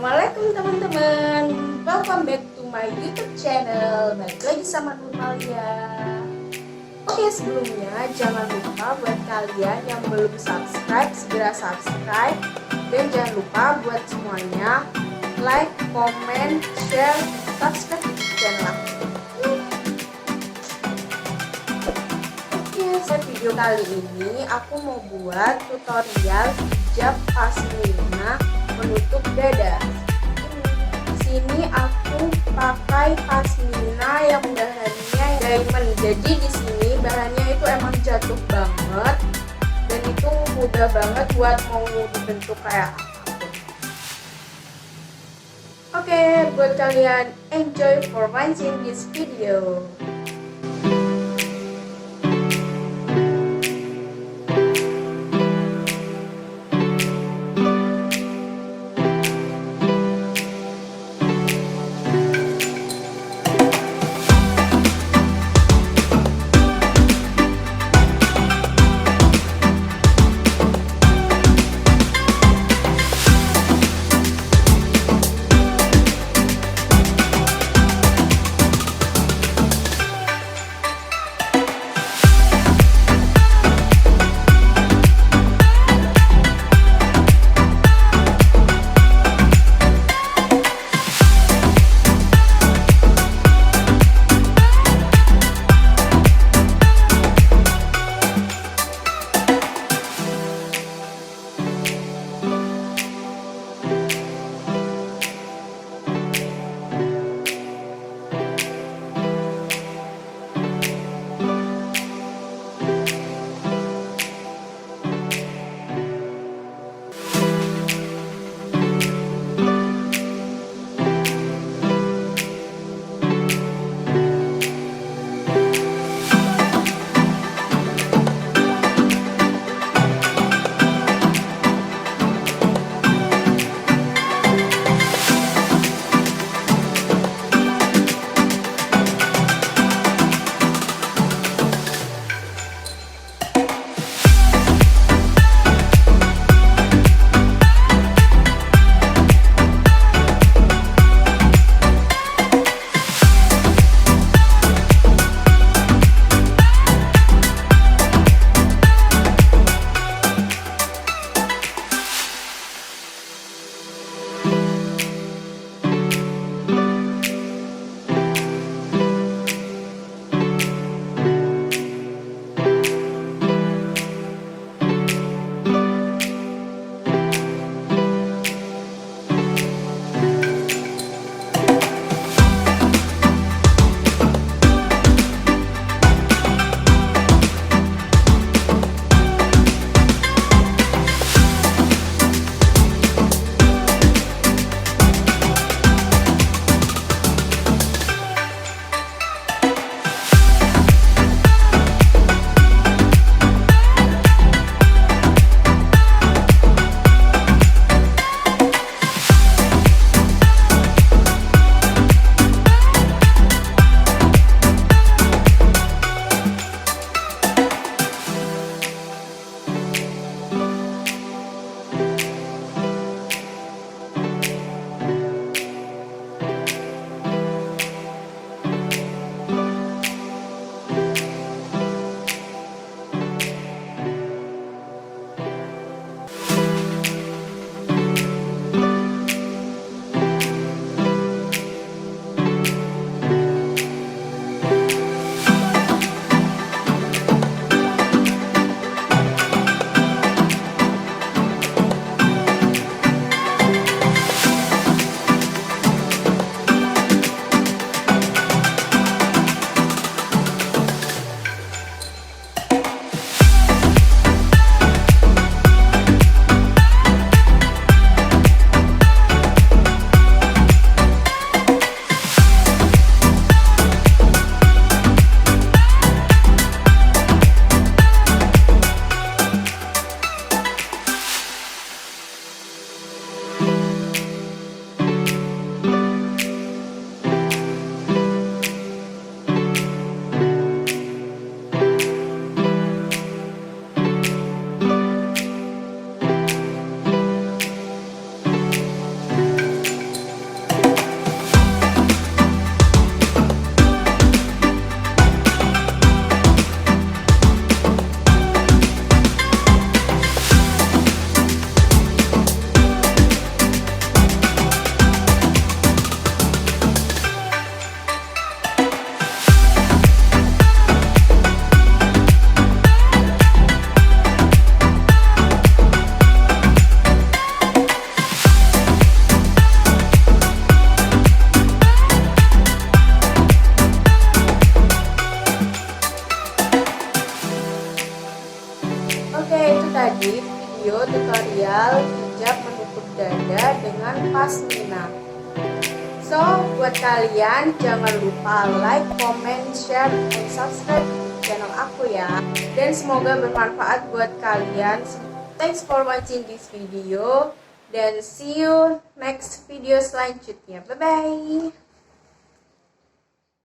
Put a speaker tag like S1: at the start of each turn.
S1: Assalamualaikum teman-teman, welcome back to my YouTube channel. Balik lagi sama Nurmalia. Oke, sebelumnya jangan lupa buat kalian yang belum subscribe, segera subscribe. Dan jangan lupa buat semuanya like, comment, share, subscribe YouTube channel aku. Oke, video kali ini aku mau buat tutorial hijab pasmina menutup dada. Sini aku pakai pasmina yang bahannya diamond. Jadi di sini bahannya itu emang jatuh banget dan itu mudah banget buat mau dibentuk kayak apapun. Oke, buat kalian enjoy for watching this video. Pashmina. So, buat kalian jangan lupa like, comment, share, and subscribe channel aku ya. Dan semoga bermanfaat buat kalian. Thanks for watching this video. Dan see you next video selanjutnya. Bye-bye.